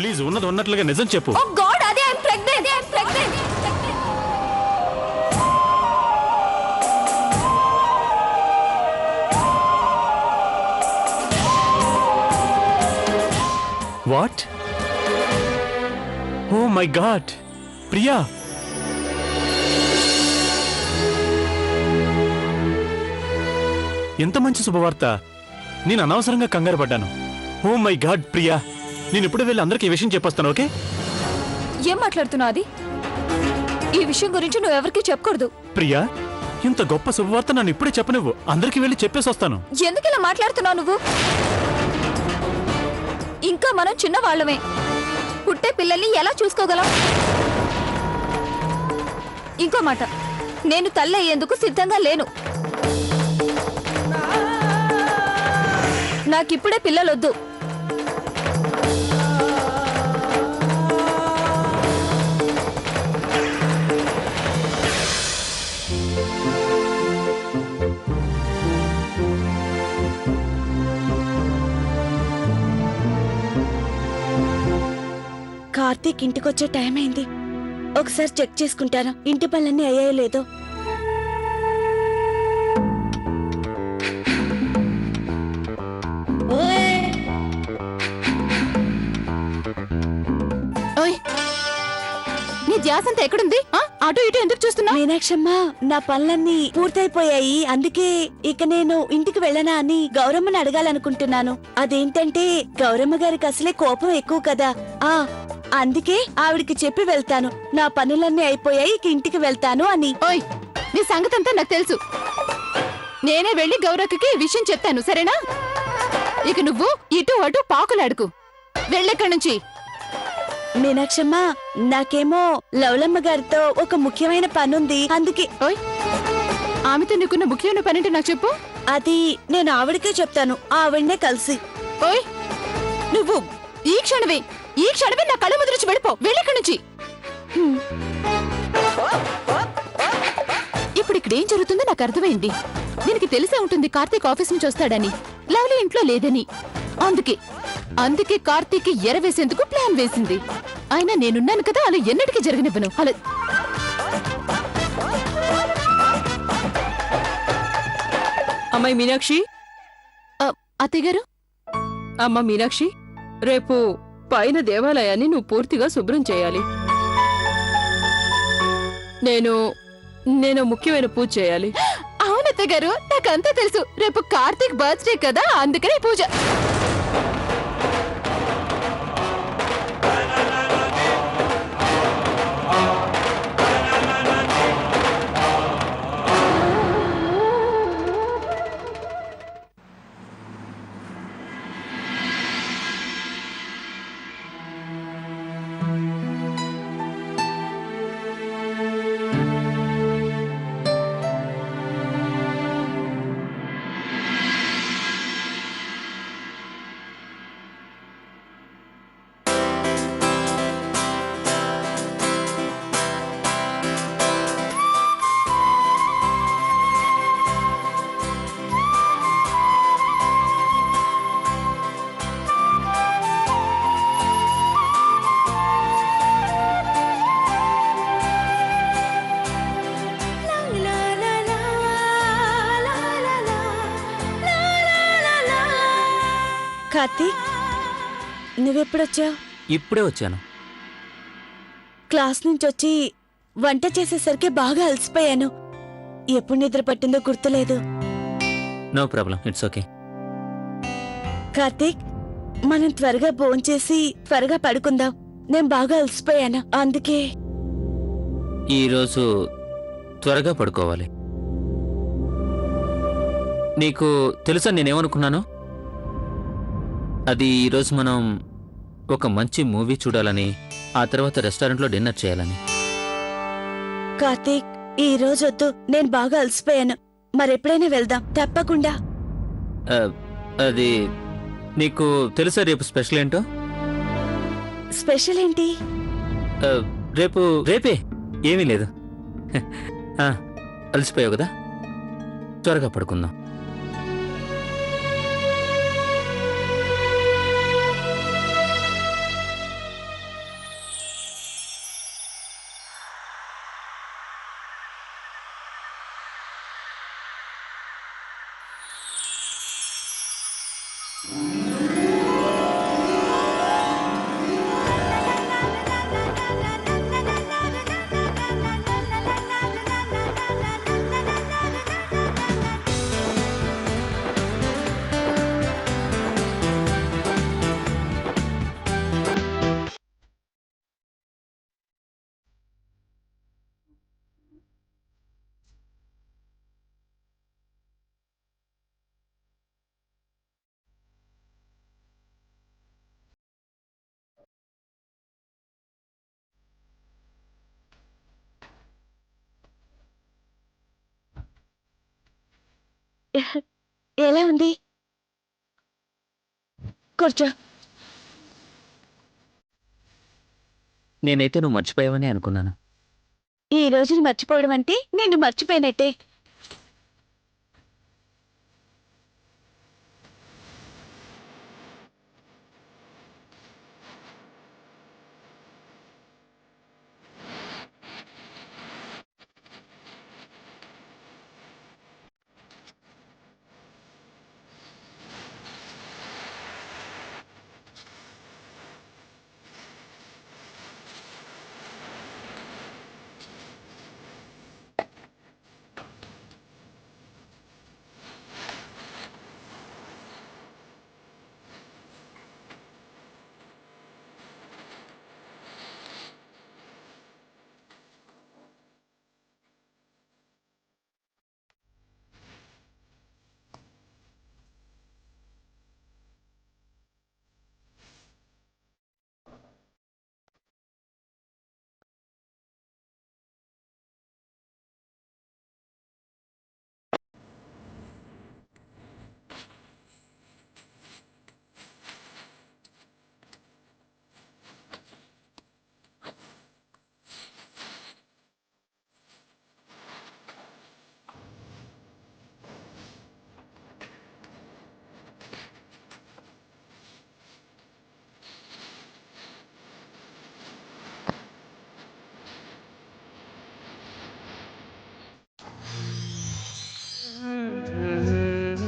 Please ఉన్నది ఉన్నట్లుగా నిజం చెప్పు. ఓ గాడ్, అదే I am pregnant. What? Oh my God, Priya. ఎంత మంచి శుభవార్త. నేను అనవసరంగా కంగారు పడ్డాను. ఓ మై గాడ్ ప్రియా, నేను ఇప్పుడు వెళ్ళి అందరికీ ఈ విషయం చెప్పొస్తాను. ఓకే? ఏం మాట్లాడుతున్నావు? అది ఈ విషయం గురించి నువ్వు ఎవరికి చెప్పకూడదు. ప్రియా, ఇంత గొప్ప శుభవార్త నన్ను ఇప్పుడే చెప్పనివ్వు. అందరికీ వెళ్ళి చెప్పేసి వస్తాను. ఎందుకు ఇలా మాట్లాడుతున్నావు నువ్వు? ఇంకా మనం చిన్న వాళ్ళమే. పుట్టే పిల్లల్ని ఎలా చూసుకోగలం? ఇంకో మాట, నేను తల్లి అయ్యేందుకు సిద్ధంగా లేను. నాకిప్పుడే పిల్లలొద్దు. కార్తీక్ ఇంటికొచ్చే టైం అయింది. ఒకసారి చెక్ చేసుకుంటాను ఇంటి పనులన్నీ అయ్యాయో లేదో. నీ ధ్యాసంతా ఎక్కడుంది? అటు ఇటు ఎందుకు చూస్తున్నావు? మీనాక్షమ్మ, నా పనులన్నీ పూర్తయిపోయాయి. అందుకే ఇక నేను ఇంటికి వెళ్ళనా అని గౌరమ్మని అడగాలనుకుంటున్నాను. అదేంటంటే గౌరమ్మ గారికి అసలే కోపం ఎక్కువ కదా. అందుకే ఆవిడికి చెప్పి వెళ్తాను, నా పనులన్నీ అయిపోయాయి, ఇక ఇంటికి వెళ్తాను అని. ఓయ్, నీ సంగతంతా నాకు తెలుసు. నేనే వెళ్ళి గౌరక్కకి ఈ విషయం చెప్తాను, సరేనా? ఇక నువ్వు ఇటు అటు పాకులాడుకు. వెళ్ళెక్కడి నుంచి. మీనాక్షమ్మ, నాకేమో లవలమ్మ గారితో ఒక ముఖ్యమైన పనుంది, అందుకే. ఓయ్, ఆమెతో నీకున్న ముఖ్యమైన పనేంటో నాకు చెప్పు. అది నేను ఆవిడకే చెప్తాను, ఆవిడనే కలిసి. ఓయ్, నువ్వు ఈ క్షణమే నా కళ్ళు ముద్రించి వెళ్ళిపో. వెళ్ళిక్కడి నుంచి. ఇప్పుడు ఇక్కడ ఏం జరుగుతుందో నాకు అర్థమైంది. దీనికి తెలిసే ఉంటుంది కార్తీక్ ఆఫీస్ నుంచి వస్తాడని, లవ్లీ ఇంట్లో లేదని. అందుకే కార్తీక్ ఎరవేసేందుకు ప్లాన్ వేసింది. అయినా నేనున్నాను కదా, అలా ఎన్నటికీ జరగనివ్వను. అలా అమ్మాయి మీనాక్షి. అత్తయ్య గారు. అమ్మ మీనాక్షి, రేపు పైన దేవాలయాన్ని నువ్వు పూర్తిగా శుభ్రం చేయాలి. నేను ముఖ్యమైన పూజ చేయాలి. అవును అత్తయ్య గారు, నాకంతా తెలుసు. రేపు కార్తీక్ బర్త్డే కదా, అందుకనే పూజ. కార్తీక్, నువ్వెప్పుడొచ్చావు? ఇప్పుడే వచ్చాను. క్లాస్ నుంచి వచ్చి వంట చేసేసరికి బాగా అలసిపోయాను. ఎప్పుడు నిద్ర పట్టిందో గుర్తులేదు. No problem, it's okay. Karthik, మనం త్వరగా భోంచేసి త్వరగా పడుకుందాం. నేను బాగా అలసిపోయాను, అందుకే. ఈరోజు త్వరగా పడుకోవాలి. నీకు తెలుసా నేనేమనుకున్నాను? అది ఈరోజు మనం ఒక మంచి మూవీ చూడాలని, ఆ తర్వాత రెస్టారెంట్లో డిన్నర్ చేయాలని. కార్తీక్, ఈ రోజు వద్దు, నేను బాగా అలసిపోయాను. మరెప్పుడైనా వెళ్దాం, తప్పకుండా. అది నీకు తెలుసా రేపు స్పెషల్ ఏంటో? స్పెషల్ ఏంటి? రేపే ఏమీ లేదు. అలసిపోయావు కదా, త్వరగా పడుకుందాం. ఎలా ఉంది? కూర్చో. నేనైతే నువ్వు మర్చిపోయావని అనుకున్నాను. ఈ రోజుని మర్చిపోవడం అంటే నిన్ను మర్చిపోయినట్టే.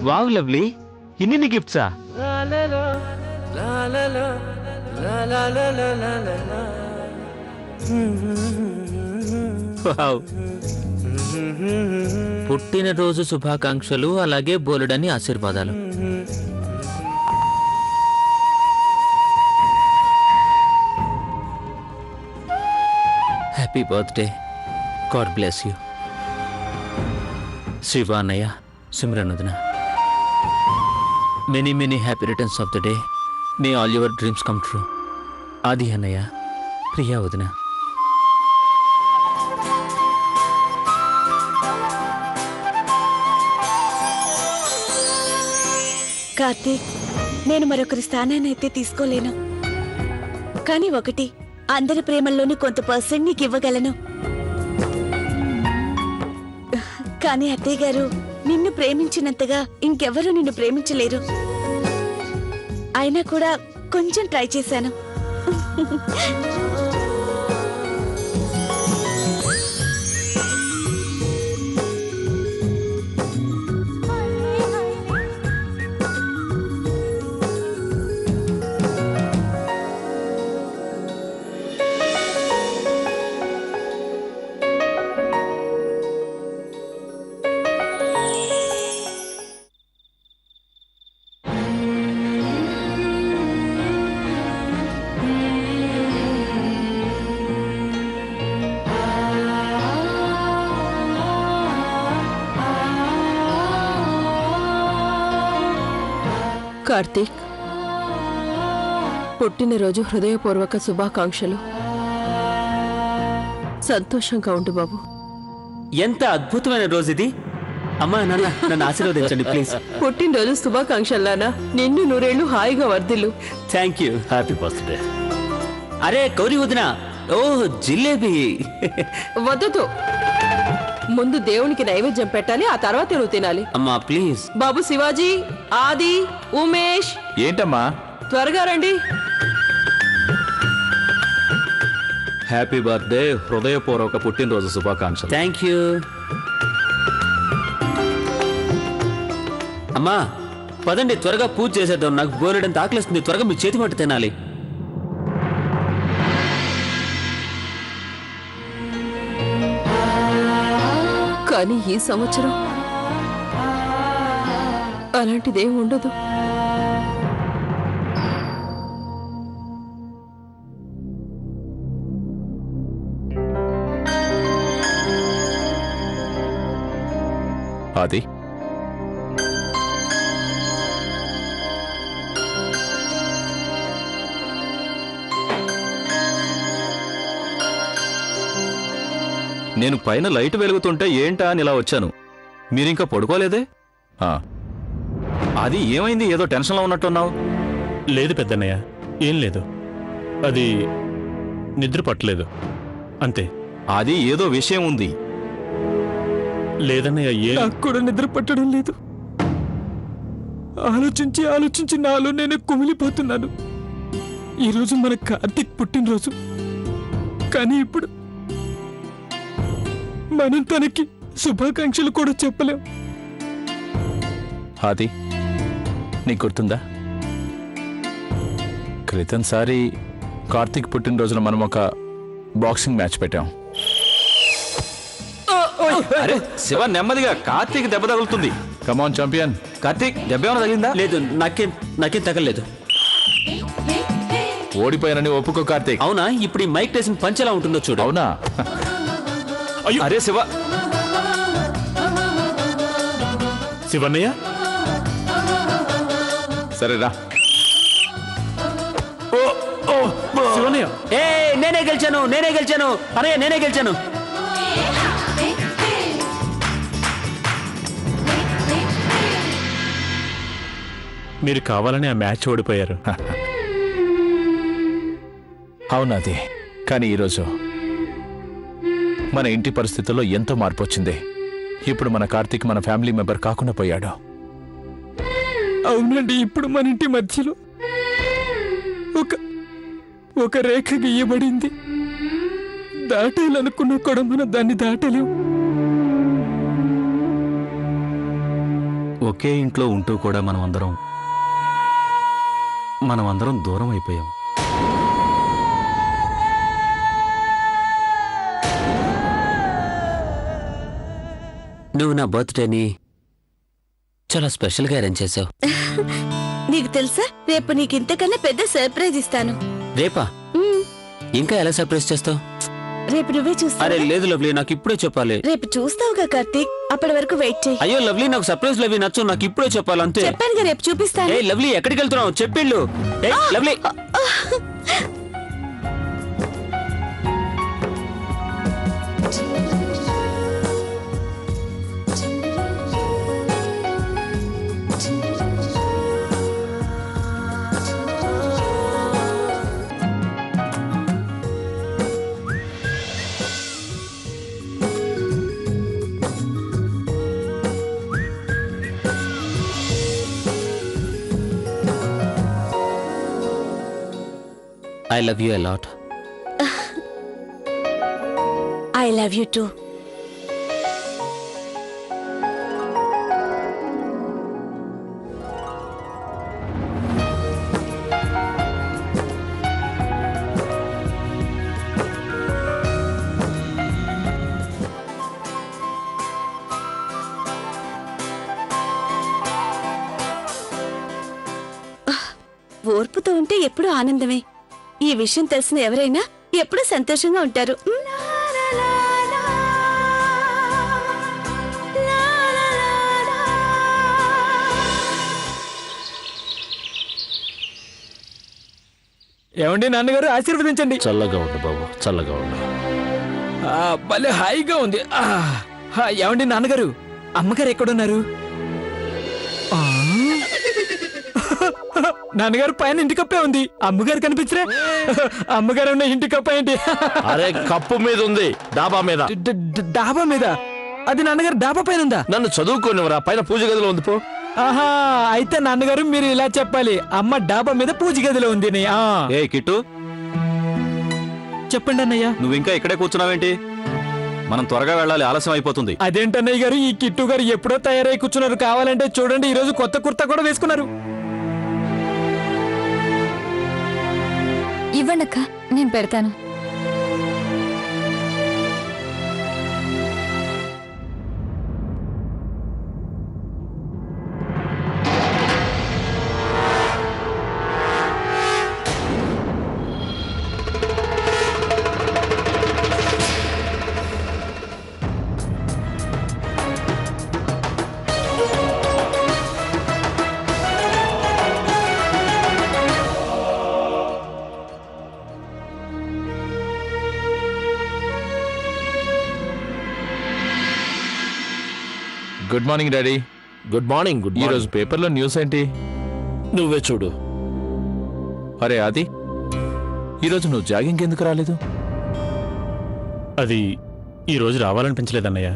వావ్ లవ్లీ, ఇన్ని గిఫ్ట్సా? వావ్. పుట్టినరోజు శుభాకాంక్షలు, అలాగే బోలెడని ఆశీర్వాదాలు. Happy birthday. God bless you. Shiva అన్నయ్య, సిమ్రన్ వదిన, many many happy returns of the day. May all your dreams come true. ఆది అన్నయ్య, ప్రియా వదిన. కార్తీక్, నేను మరొకరి స్థానాన్ని అయితే తీసుకోలేను, కానీ ఒకటి, అందరి ప్రేమల్లోని కొంత పర్సెంట్ నీకు ఇవ్వగలను. కానీ అత్తయ్య గారు, నిన్ను ప్రేమించినంతగా ఇంకెవరూ నిన్ను ప్రేమించలేరు. అయినా కూడా కొంచెం ట్రై చేశాను. కార్తీక్, పుట్టినరోజు హృదయపూర్వక శుభాకాంక్షలు. సంతోషంగా ఉండు బాబు. ఎంత అద్భుతమైన రోజు ఇది. అమ్మా నాన్న, నన్ను ఆశీర్వదించండి ప్లీజ్. పుట్టినరోజు శుభాకాంక్షలానా, నిన్ను నూరేళ్లు హాయిగా వర్ధిల్లు. Thank you. Happy birthday. అరే గౌరీ వదిన, ఓ జిలేబీ. వద్దు, ముందు దేవునికి నైవేద్యం పెట్టాలి, ఆ తర్వాత నువ్వు తినాలి. అమ్మా ప్లీజ్. బాబు శివాజీ, ఆది, ఉమేష్, ఏంటమ్మా? త్వరగా రండి. హ్యాపీ బర్త్డే, హృదయపూర్వక పుట్టినరోజు శుభాకాంక్షలు. Thank you. అమ్మా పదండి, త్వరగా పూజ చేసేద్దాం. నాకు బోలెడంత ఆకలిస్తుంది. త్వరగా మీ చేతి వంట తినాలి. కానీ ఈ సంవత్సరం అలాంటిదేం ఉండదు. ఆది, నేను పైన లైట్ వెలుగుతుంటే ఏంటా అని ఇలా వచ్చాను. మీరింకా పడుకోలేదే? అది ఏమైంది? ఏదో టెన్షన్లో ఉన్నట్టున్నావు. లేదు పెద్దన్నయ్య, ఏం లేదు. అది నిద్ర పట్టలేదు అంతే. అది ఏదో విషయం ఉంది. లేదన్నయ్య, నాకు కూడా నిద్ర పట్టడం లేదు. ఆలోచించి ఆలోచించి నాలో నేను కుమిలిపోతున్నాను. ఈరోజు మన కార్తీక్ పుట్టినరోజు, కానీ ఇప్పుడు మనం తనకి శుభాకాంక్షలు కూడా చెప్పలేం. హాది, నీకు గుర్తుందా క్రితంసారి కార్తీక్ పుట్టినరోజున మనం ఒక బాక్సింగ్ మ్యాచ్ పెట్టాం. అరే శివ, నెమ్మదిగా. కార్తీక్ దెబ్బ తగులుతుంది. కమాన్ ఛాంపియన్. కార్తీక్, దెబ్బ ఏమైనా తగిలిందా? లేదు, నాకేం తగలేదు. ఓడిపోయానని ఒప్పుకో కార్తీక్. అవునా? ఇప్పుడు ఈ మైక్ టైసన్ పంచ్ ఎలా ఉంటుందో చూడు. అవునా? అరే శివ. శివన్నయ్య, సరేరా. శివన్నయ్య, నేనే గెలిచాను అన్నయ్య, నేనే గెలిచాను. మీరు కావాలని ఆ మ్యాచ్ ఓడిపోయారు. అవునది, కానీ ఈరోజు మన ఇంటి పరిస్థితుల్లో ఎంతో మార్పు వచ్చింది. ఇప్పుడు మన కార్తీక్ మన ఫ్యామిలీ మెంబర్ కాకుండా పోయాడు. అవునండి, ఇప్పుడు మన ఇంటి మధ్యలో ఒక రేఖ గీయబడింది. దాటాలనుకున్నా కూడా మనం దాన్ని దాటలేం. ఒకే ఇంట్లో ఉంటూ కూడా మనమందరం దూరం అయిపోయాం. నువ్వు నా బర్త్డేని చాలా స్పెషల్గా అరేంజ్ చేసావు. నీకు తెలుసా, రేపు నీకు ఇంతకన్నా పెద్ద సర్ప్రైజ్ ఇస్తాను. రేపా? ఇంకా ఎలా సర్ప్రైజ్ చేస్తావు? రేపు నువ్వే చూస్తావు. అరే లేదు లవ్లీ, నాకు ఇప్పుడే చెప్పాలి. రేపు చూస్తావుగా కార్తీక్, అప్పటి వరకు వెయిట్ చేయి. అయ్యో లవ్లీ, నాకు సర్ప్రైజ్ లవ్లీ నచ్చు, నాకు ఇప్పుడే చెప్పాలి అంతే. చెప్పానుగా రేపు చూపిస్తాను. ఏ లవ్లీ, ఎక్కడికి వెళ్తున్నావు? చెప్పిళ్ళు. Lovely, I love you a lot. I love you too. ఓర్పుతో ఉంటే ఎప్పుడూ ఆనందమే. ఈ విషయం తెలిసిన ఎవరైనా ఎప్పుడూ సంతోషంగా ఉంటారు. ఏమండి నాన్నగారు, ఆశీర్వదించండి. చల్లగా ఉండు బాబు, చల్లగా ఉండు. భలే హాయిగా ఉంది. ఏమండి నాన్నగారు, అమ్మగారు ఎక్కడున్నారు? నాన్నగారు పైన ఇంటి కప్పే ఉంది, అమ్మగారు కనిపించరే? అమ్మగారు ఉన్న ఇంటి కప్ప ఏంటి? అరే కప్పు మీద ఉంది, డాబా మీద. డాబా మీద? అది నాన్నగారు డాబా పైన ఉందా? నన్ను చదువుకోనివరా, పైన పూజ గదిలో ఉంది పో. ఆహా, అయితే నాన్నగారు మీరు ఇలా చెప్పాలి, అమ్మ డాబా మీద పూజ గదిలో ఉంది. ఏ కిట్టు, చెప్పండి అన్నయ్య. నువ్వు ఇంకా ఇక్కడే కూర్చున్నావేంటి? మనం త్వరగా వెళ్ళాలి, ఆలస్యం అయిపోతుంది. అదేంటన్నయ్య గారు, ఈ కిట్టు గారు ఎప్పుడో తయారై కూర్చున్నారు. కావాలంటే చూడండి, ఈ రోజు కొత్త కుర్తా కూడా వేసుకున్నారు. ఇవ్వండక్క, నేను పెడతాను. Good morning daddy. Good morning. Good ఈ రోజు మార్నింగ్. పేపర్లో న్యూస్ ఏంటి? నువ్వే చూడు. అరే ఆది, ఈరోజు నువ్వు జాగింగ్ ఎందుకు రాలేదు? అది ఈ రోజు రావాలనిపించలేదన్నయ్య.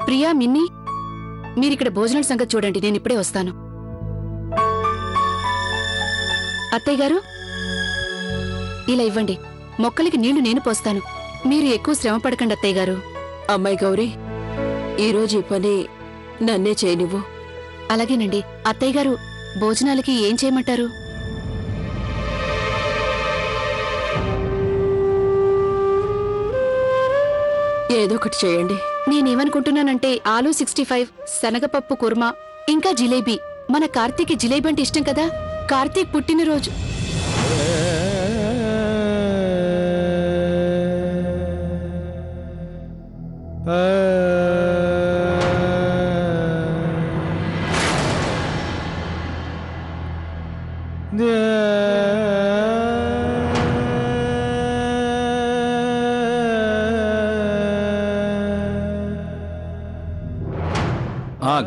ప్రియా, మిన్ని, మీరిక్కడ భోజనం సంగతి చూడండి, నేను ఇప్పుడే వస్తాను. అత్తయ్య గారు, ఇలా ఇవ్వండి, మొక్కలకి నీళ్లు నేను పోస్తాను. మీరు ఎక్కువ శ్రమ పడకండి అత్తయ్య గారు. అమ్మాయి గౌరీ, ఈరోజు ఈ పని నన్నే చేయనివ్వు. అలాగేనండి. అత్తయ్య గారు, భోజనాలకి ఏం చేయమంటారు? ఏదో ఒకటి చేయండి. నేనేమనుకుంటున్నానంటే ఆలూ 65, శనగపప్పు కుర్మా, ఇంకా జిలేబీ. మన కార్తీక్ జిలేబీ అంటే ఇష్టం కదా, కార్తీక్ పుట్టినరోజు.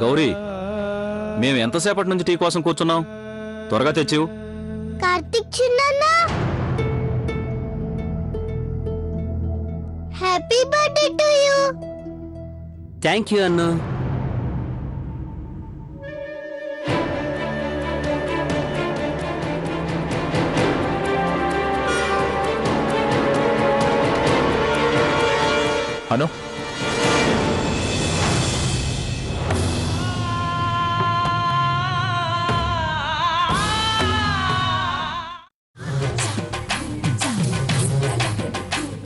గౌరీ, మేము ఎంతసేపటి నుంచి టీ కోసం కూర్చున్నాం? త్వరగా తెచ్చివు. కార్తిక్ చిన్న, happy birthday to you. Thank you Annu. Anu,